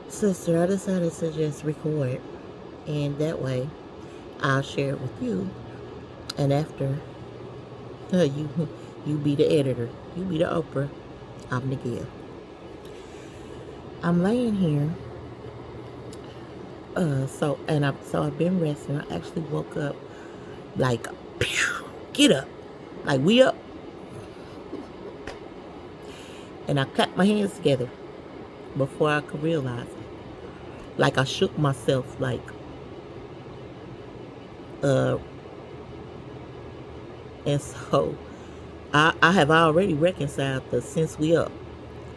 Sister, I decided to just record, and that way I'll share it with you. And after you be the editor, you be the Oprah, I'm the Gil. I'm laying here, so I've been resting. I actually woke up like, pew, get up, like we up, and I clapped my hands together before I could realize it. Like I shook myself, uh, and so I have already reconciled the since we up,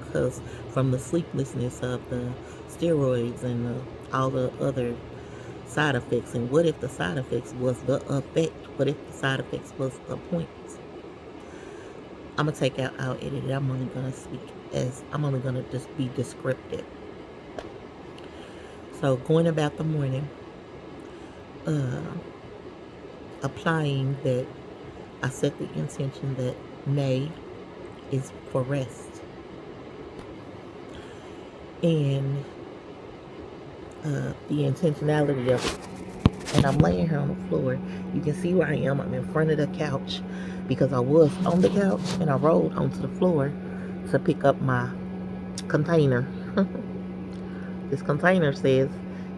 because from the sleeplessness of the steroids and all the other side effects. And what if the side effects was the effect? What if the side effects was the point? I'm gonna take out our edit. I'm only gonna just be descriptive. So going about the morning, uh, applying that I set the intention that May is for rest. And the intentionality of it. And I'm laying here on the floor. You can see where I am. I'm in front of the couch because I was on the couch and I rolled onto the floor to pick up my container. This container says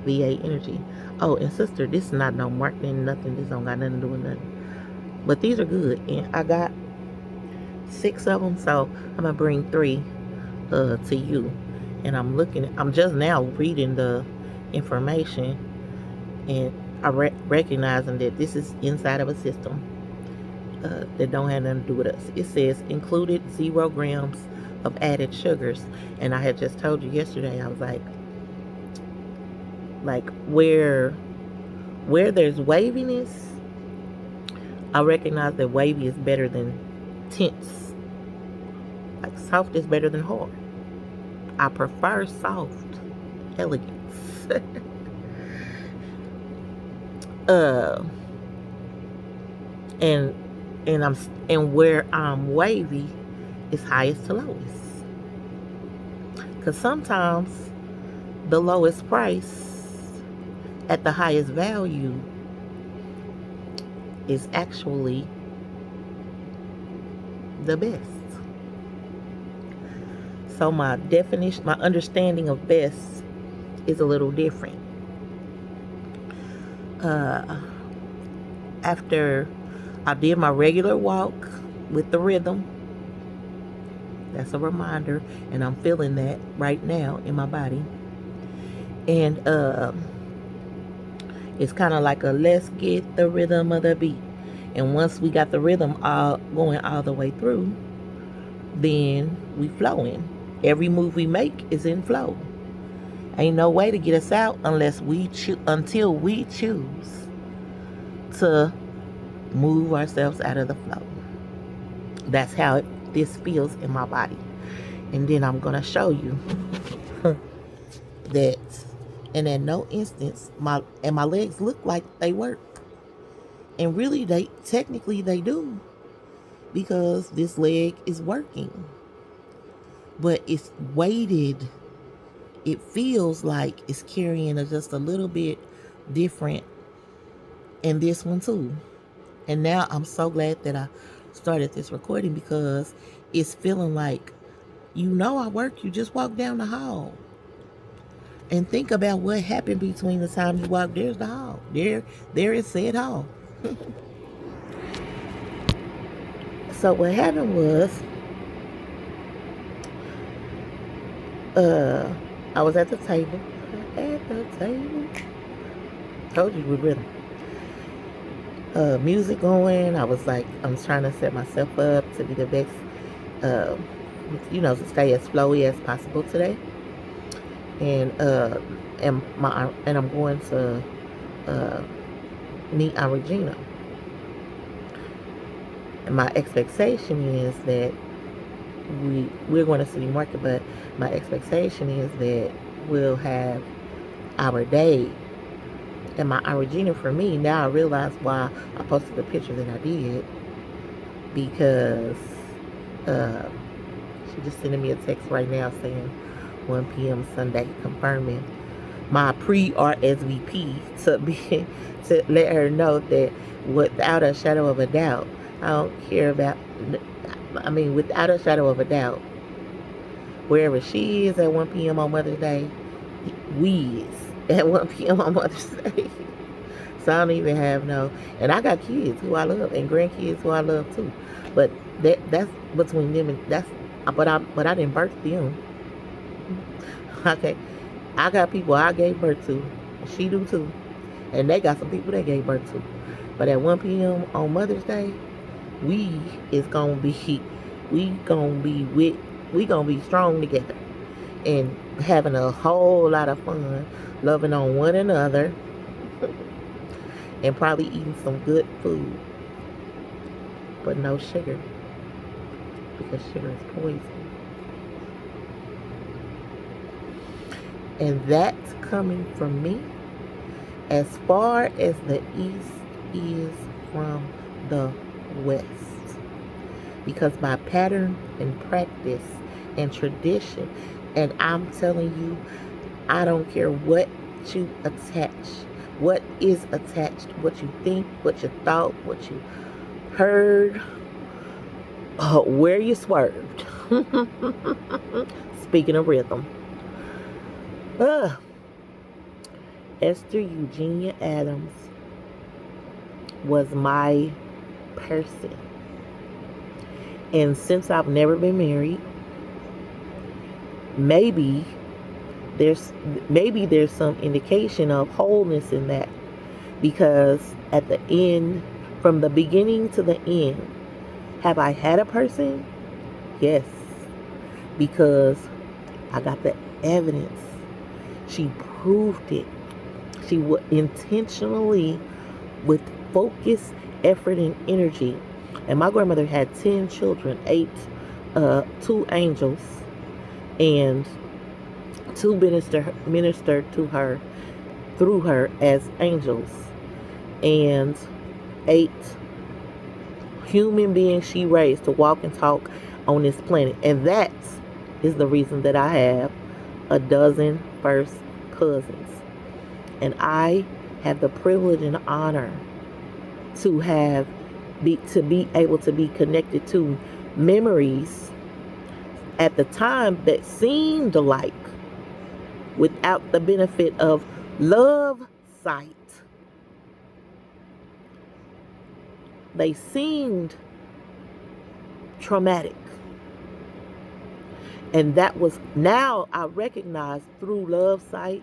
VA Energy. Oh, and sister, this is not no marketing, nothing. This don't got nothing to do with nothing. But these are good. And I got 6 of them, so I'm going to bring 3 to you. And I'm just now reading the information, and I recognizing that this is inside of a system that don't have nothing to do with us. It says included 0 grams of added sugars, and I had just told you yesterday. I was like where there's waviness, I recognize that wavy is better than tense. Like soft is better than hard. I prefer soft elegance. uh and where I'm wavy is highest to lowest, because sometimes the lowest price at the highest value is actually the best. So my understanding of best is a little different. After I did my regular walk with the rhythm, that's a reminder, and I'm feeling that right now in my body. And it's kind of like a let's get the rhythm of the beat. And once we got the rhythm all going all the way through, then we flowing. Every move we make is in flow. Ain't no way to get us out until we choose to move ourselves out of the flow. That's how this feels in my body. And then I'm gonna show you that, and in no instance my legs look like they work, and really they technically they do, because this leg is working, but it's weighted. It feels like it's carrying just a little bit different in this one too. And now I'm so glad that I started this recording, because it's feeling like, I work. You just walk down the hall and think about what happened between the time you walk. There's the hall. There is said hall. So what happened was, I was at the table. Told you with rhythm. Music going. I was trying to set myself up to be the best, to stay as flowy as possible today. And I'm going to meet Aunt Regina. And my expectation is that we're going to City Market, but my expectation is that we'll have our day. And my Aunt Regina, for me, now I realize why I posted the picture that I did, because she just sending me a text right now saying, 1 p.m. Sunday, confirming my pre-RSVP to let her know that without a shadow of a doubt, I don't care about. I mean, without a shadow of a doubt, wherever she is at 1 p.m. on Mother's Day, we is at 1 p.m. on Mother's Day. So I don't even have no, and I got kids who I love and grandkids who I love too, but that's between them and that's. But I didn't birth them. Okay, I got people I gave birth to. She do too, and they got some people they gave birth to. But at 1 p.m. on Mother's Day, we is gonna be, we gonna be strong together and having a whole lot of fun, loving on one another, and probably eating some good food, but no sugar because sugar is poison. And that's coming from me as far as the east is from the west. Because by pattern and practice and tradition, and I'm telling you, I don't care what you attach, what is attached, what you think, what you thought, what you heard, where you swerved. Speaking of rhythm. Esther Eugenia Adams was my person. And since I've never been married, maybe there's some indication of wholeness in that, because at the end, from the beginning to the end, have I had a person? Yes, because I got the evidence. She proved it. She would intentionally, with focus, effort, and energy. And my grandmother had 10 children, 2 angels, and 2 ministered to her through her as angels, and 8 human beings she raised to walk and talk on this planet. And that is the reason that I have a dozen first cousins. And I have the privilege and honor to be able to be connected to memories at the time that seemed like, without the benefit of love sight, they seemed traumatic. And that was, now I recognize through love sight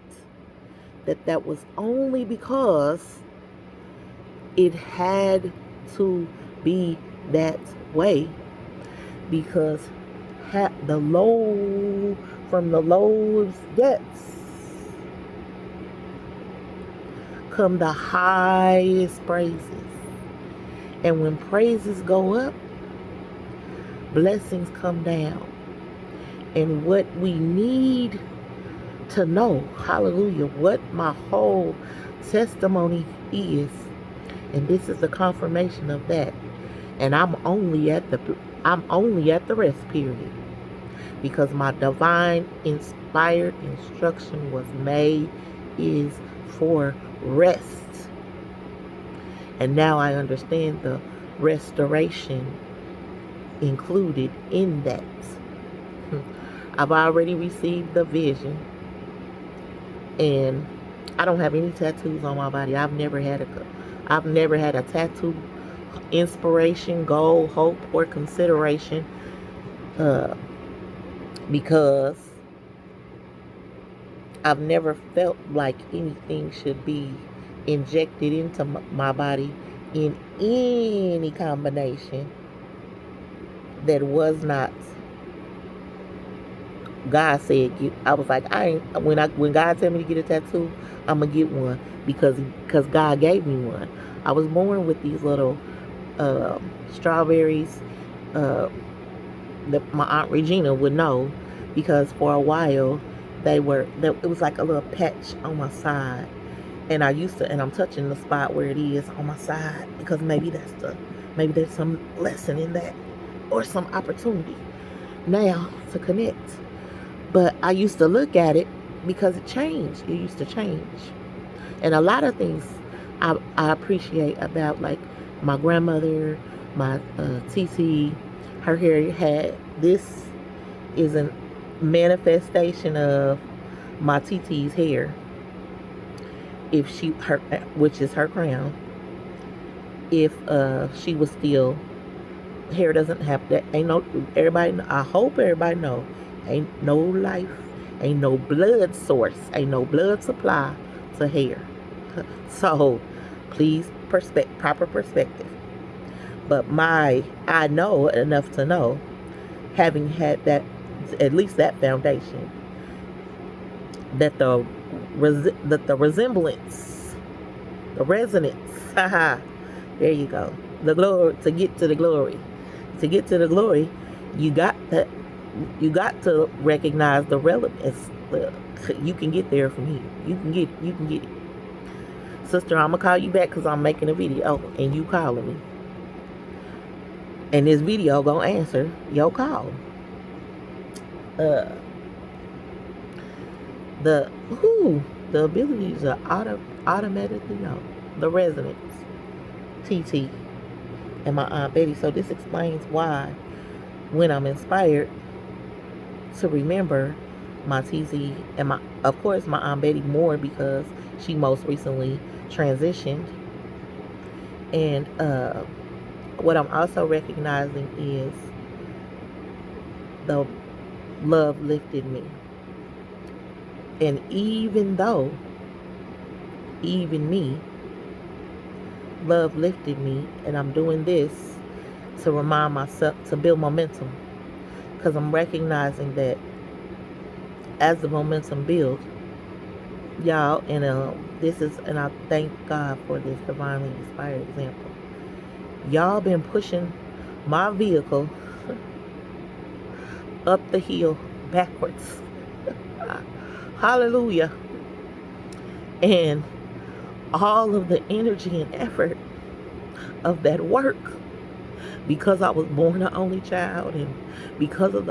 that was only because it had to be that way, because from the lowest depths come the highest praises. And when praises go up, blessings come down. And what we need to know, hallelujah, what my whole testimony is, and this is the confirmation of that. And I'm only at the rest period, because my divine inspired instruction was made is for rest. And now I understand the restoration included in that. I've already received the vision, and I don't have any tattoos on my body. I've never had a tattoo inspiration, goal, hope, or consideration, because I've never felt like anything should be injected into my body in any combination that was not God said get. I was like, when God tell me to get a tattoo, I'm gonna get one, because God gave me one. I was born with these little strawberries that my Aunt Regina would know, because for a while it was like a little patch on my side, and I'm touching the spot where it is on my side, because maybe there's some lesson in that, or some opportunity now to connect. But I used to look at it because it changed. It used to change. And a lot of things I appreciate about, like, my grandmother, my TT, her hair had this is a manifestation of my TT's hair. If she her which is her crown. If she was still, hair doesn't have that, ain't no, everybody, I hope everybody know, ain't no life, ain't no blood source, ain't no blood supply to hair. So please, proper perspective. But I know enough to know, having had that, at least that foundation, that the resemblance, the resonance, haha, there you go. The glory, to get to the glory. To get to the glory, you got to recognize the relevance. You can get there from here. You can get it. Sister, I'm gonna call you back because I'm making a video and you calling me. And this video gonna answer your call. The ability to automatically know the resonance. TT and my Aunt Betty. So this explains why, when I'm inspired to remember my TZ and of course, my Aunt Betty more because she most recently transitioned. And what I'm also recognizing is the love lifted me. And even me, love lifted me, and I'm doing this to remind myself to build momentum, because I'm recognizing that as the momentum builds, y'all, and and I thank God for this divinely inspired example. Y'all been pushing my vehicle up the hill backwards. Hallelujah. And all of the energy and effort of that work, because I was born an only child, and because of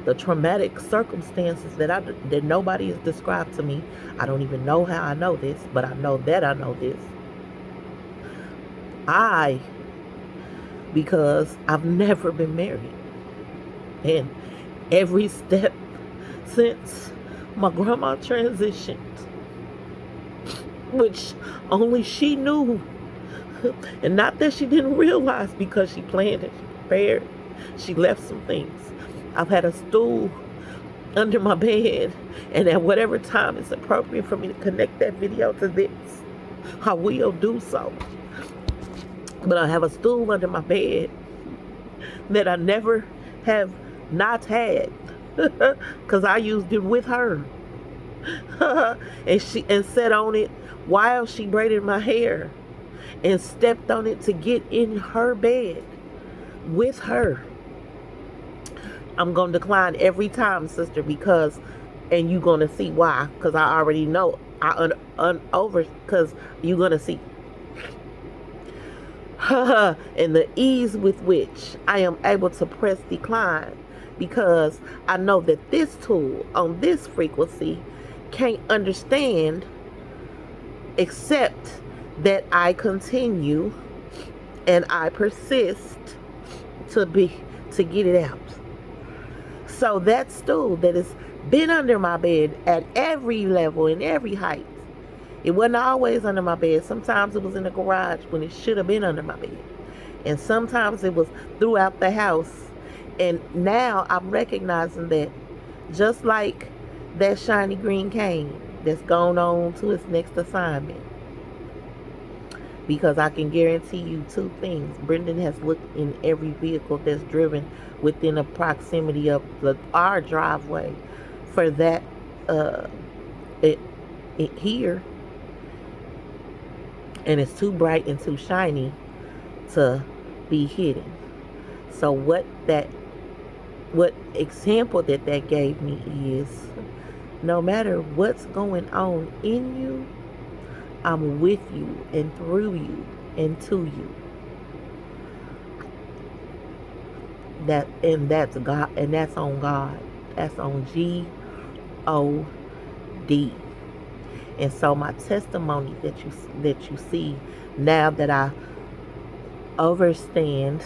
the traumatic circumstances that nobody has described to me. I don't even know how I know this, but I know that I know this. Because I've never been married, and every step since my grandma transitioned, which only she knew, and not that she didn't realize, because she planned it, she prepared, she left some things. I've had a stool under my bed, and at whatever time it's appropriate for me to connect that video to this, I will do so. But I have a stool under my bed that I never have not had, because I used it with her. and sat on it while she braided my hair, and stepped on it to get in her bed with her. I'm going to decline every time, sister, because, and you're going to see why, because I already know, because you're going to see. And the ease with which I am able to press decline, because I know that this tool on this frequency can't understand, except that I continue and I persist to get it out. So that stool that has been under my bed at every level, in every height, it wasn't always under my bed. Sometimes it was in the garage when it should have been under my bed. And sometimes it was throughout the house. And now I'm recognizing that, just like that shiny green cane that's gone on to its next assignment, because I can guarantee you two things. Brendan has looked in every vehicle that's driven within a proximity of our driveway for that here, and it's too bright and too shiny to be hidden. So what example that gave me is, no matter what's going on in you, I'm with you and through you and to you. That's God, and that's on God. That's on G. And so my testimony that you see now that I understand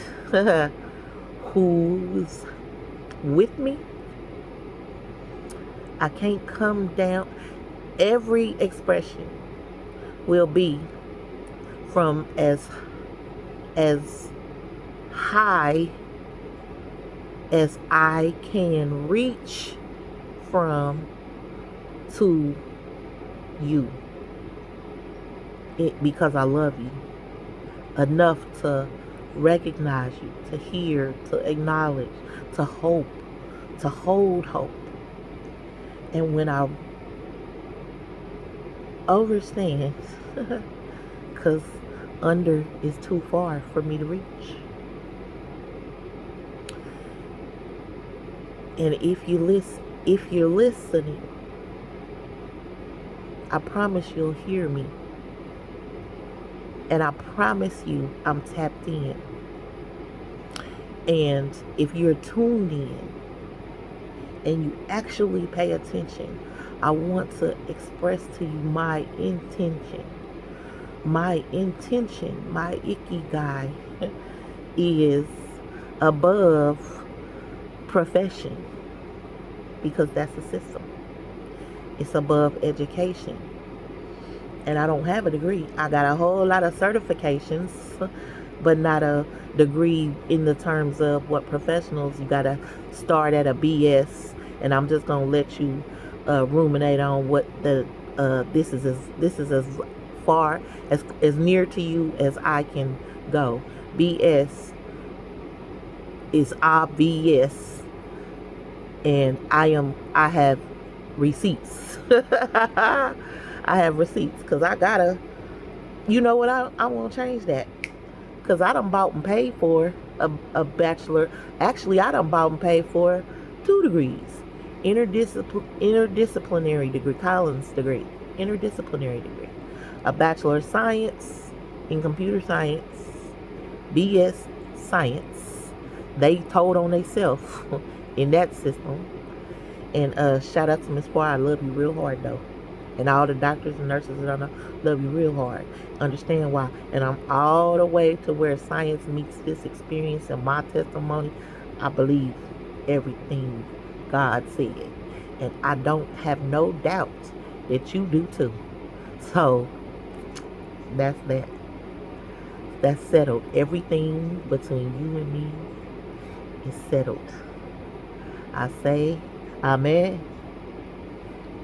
who's with me, I can't come down. Every expression will be from as high as I can reach from to you. Because I love you enough to recognize you, to hear, to acknowledge, to hope, to hold hope. And when I understand, because under is too far for me to reach. And if you're listening, I promise you'll hear me. And I promise you I'm tapped in. And if you're tuned in and you actually pay attention, I want to express to you my intention. My intention, my ikigai is above profession, because that's a system. It's above education. And I don't have a degree. I got a whole lot of certifications, but not a degree in the terms of what professionals. You got to start at a BS, and I'm just going to let you ruminate on what this is as far as near to you as I can go. BS is obvious, and I have receipts. I have receipts, because I gotta, you know what, I want to change that, because I done bought and paid for a bachelor. Actually, I done bought and paid for 2 degrees. Interdisciplinary degree, Collins degree, interdisciplinary degree, a Bachelor of Science in Computer Science, BS Science. They told on themselves in that system. And shout out to Miss Farr. I love you real hard though. And all the doctors and nurses that I know love you real hard. Understand why. And I'm all the way to where science meets this experience and my testimony. I believe everything God said. And I don't have no doubt that you do too. So that's that. That's settled. Everything between you and me is settled. I say amen,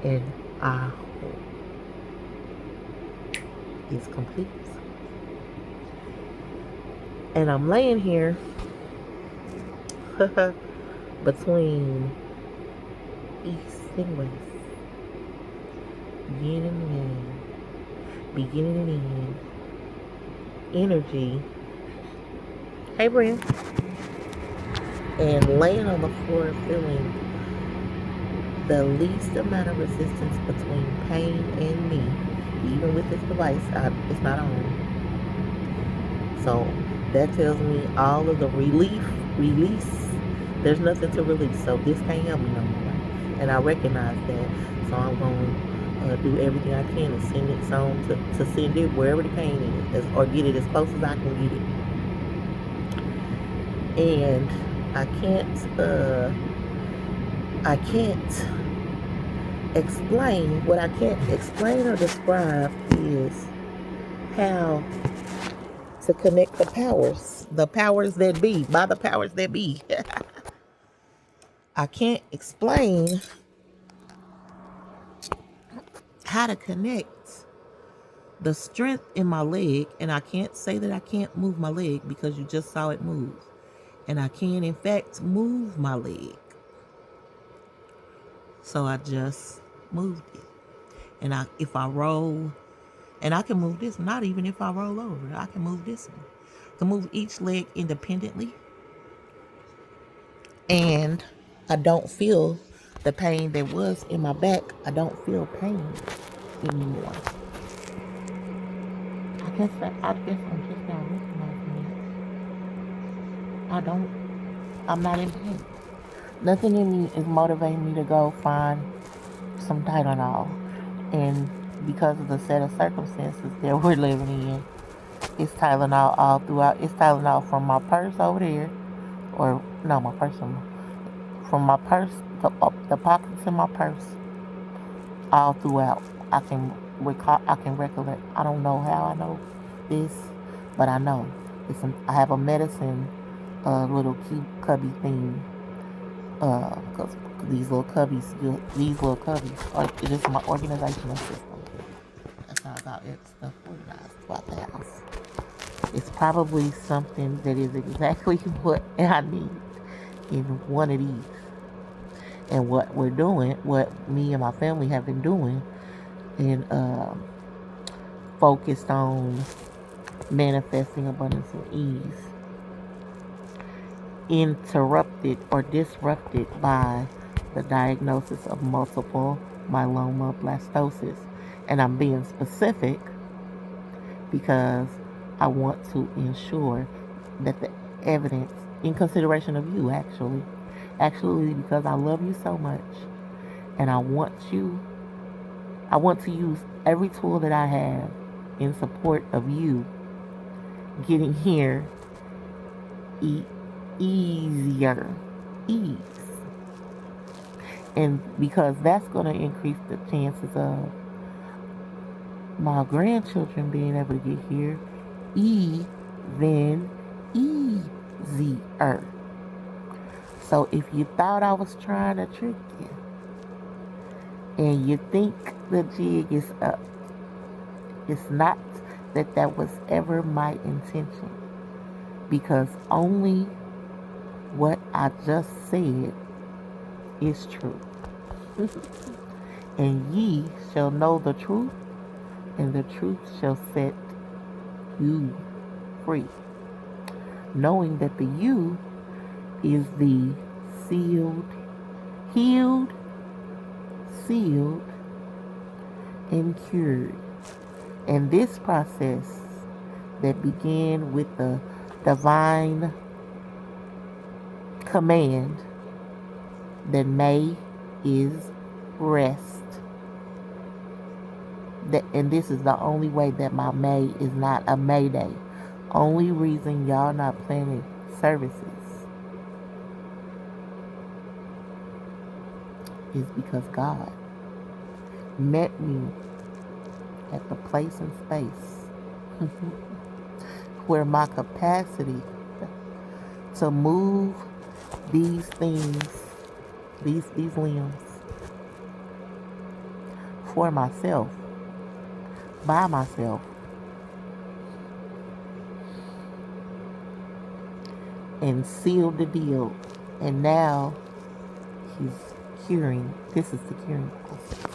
and I hope is complete. And I'm laying here between east and west, yin and yang, beginning and end, energy. Hey, Brian. And laying on the floor, feeling the least amount of resistance between pain and me. Even with this device, it's not on. So that tells me all of the release. There's nothing to release. So this can't help me no more. And I recognize that. So I'm going to do everything I can to send it to send it wherever the pain is, or get it as close as I can get it. And I can't explain. What I can't explain or describe is how to connect the powers that be, by the powers that be. I can't explain how to connect the strength in my leg, and I can't say that I can't move my leg, because you just saw it move. And I can, in fact, move my leg. So I just moved it. And if I roll, and I can move this, not even if I roll over, I can move this one. I can move each leg independently. And I don't feel the pain that was in my back. I don't feel pain anymore. I guess I'm just now recognizing it. I'm not in pain. Nothing in me is motivating me to go find some Tylenol. And because of the set of circumstances that we're living in, it's Tylenol all throughout. It's Tylenol from my purse over there, or no, my purse from my purse, the pockets in my purse, all throughout. I can recall, I can recollect. I don't know how I know this, but I know I have a medicine, little cute cubby thing. Cause these little cubbies are just my organizational system. That's how I got stuff organized throughout the house. It's probably something that is exactly what I need in one of these. And what we're doing, what me and my family have been doing, and focused on manifesting abundance and ease, interrupted or disrupted by the diagnosis of multiple myeloma blastosis. And I'm being specific because I want to ensure that the evidence, in consideration of you actually because I love you so much, and I want to use every tool that I have in support of you getting here easier. Ease. And because that's going to increase the chances of my grandchildren being able to get here even easier. So if you thought I was trying to trick you, and you think the jig is up, it's not that was ever my intention. Because only what I just said is true. And ye shall know the truth, and the truth shall set you free. Knowing that the you is the healed, sealed, and cured. And this process that began with the divine command that May is rest. And this is the only way that my May is not a May Day. Only reason y'all not planning services is because God met me at the place and space where my capacity to move these things, these limbs for myself, by myself, and sealed the deal. And now he's curing. This is the curing process.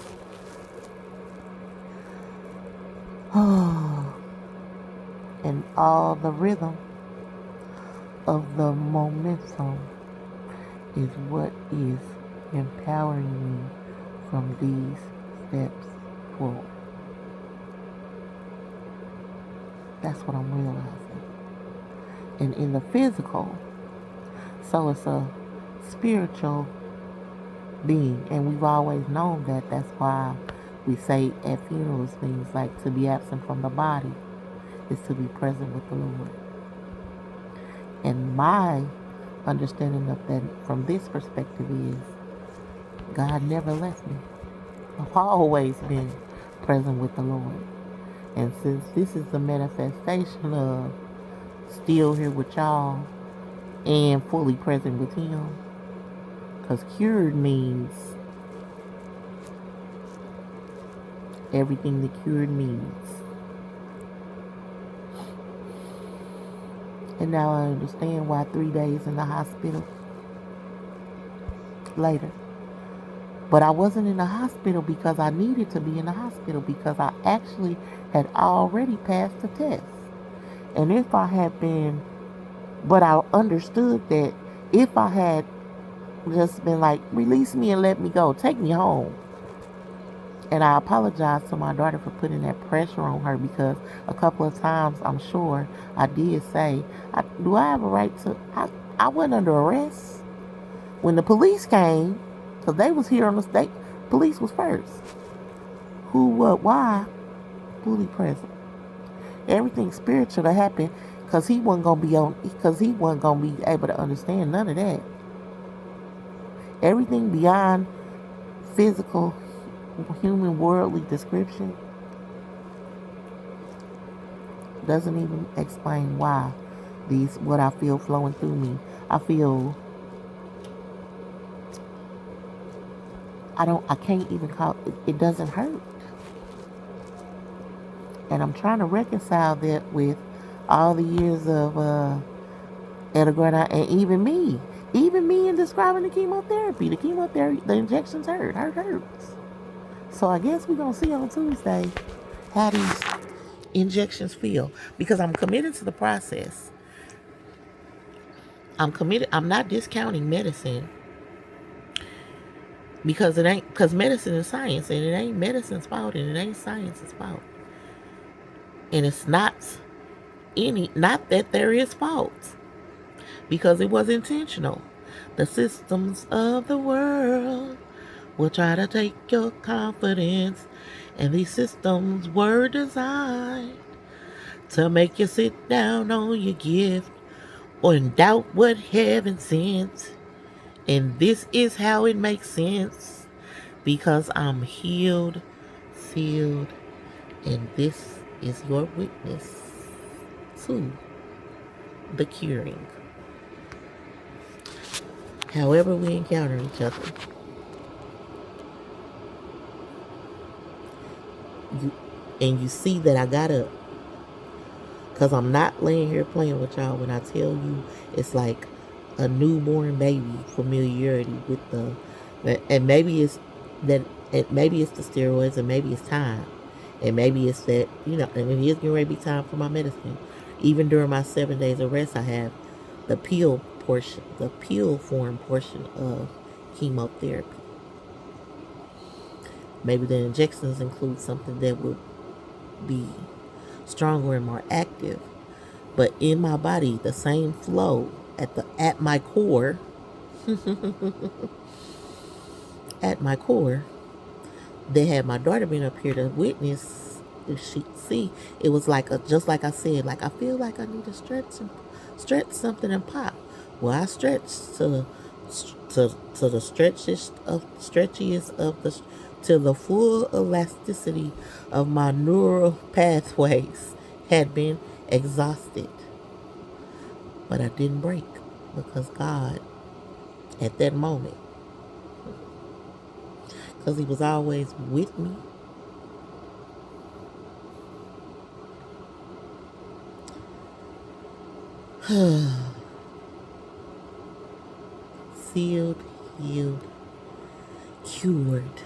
And all the rhythm of the momentum is what is empowering me from these steps forward. That's what I'm realizing. And in the physical, so it's a spiritual being. And we've always known that. That's why we say at funerals things like to be absent from the body is to be present with the Lord. And my understanding of that from this perspective is God never left me. I've always been present with the Lord. And since this is the manifestation of still here with y'all and fully present with Him, because cured means everything the cured means. And now I understand why 3 days in the hospital later. But I wasn't in the hospital because I needed to be in the hospital, because I actually had already passed the test. And if I had been, but I understood that if I had just been like, release me and let me go, take me home. And I apologize to my daughter for putting that pressure on her, because a couple of times I'm sure I did say, do I have a right to, I went under arrest when the police came, because they was here on the state. Police was first. Who, what, why? Fully present. Everything spiritual that happened because he wasn't gonna be on. Because he wasn't gonna be able to understand none of that. Everything beyond physical, human, worldly description doesn't even explain why these what I feel flowing through me. I feel I can't even call it, it doesn't hurt. And I'm trying to reconcile that with all the years of and even me in describing the chemotherapy. The chemotherapy, the injections hurts. So I guess we're gonna see on Tuesday how these injections feel because I'm committed to the process. I'm committed. I'm not discounting medicine because it ain't because medicine is science and it ain't medicine's fault and it ain't science's fault. And it's not that there is fault because it was intentional. The systems of the world will try to take your confidence, and these systems were designed to make you sit down on your gift or doubt what heaven sent. And this is how it makes sense because I'm healed, sealed, and this is your witness to the curing. However we encounter each other, you and you see that I got up because I'm not laying here playing with y'all when I tell you it's like a newborn baby familiarity with the and maybe it's that maybe it's the steroids and maybe it's time and maybe it's that and it is getting ready to be time for my medicine. Even during my 7 days of rest I have the pill form portion of chemotherapy. Maybe the injections include something that would be stronger and more active. But in my body, the same flow at my core, at my core, they had my daughter been up here to witness. If she see, it was like just like I said, like I feel like I need to stretch something and pop. Well, I stretched to the stretchiest of the to the full elasticity of my neural pathways had been exhausted. But I didn't break because God, at that moment, because He was always with me, sealed, healed, cured.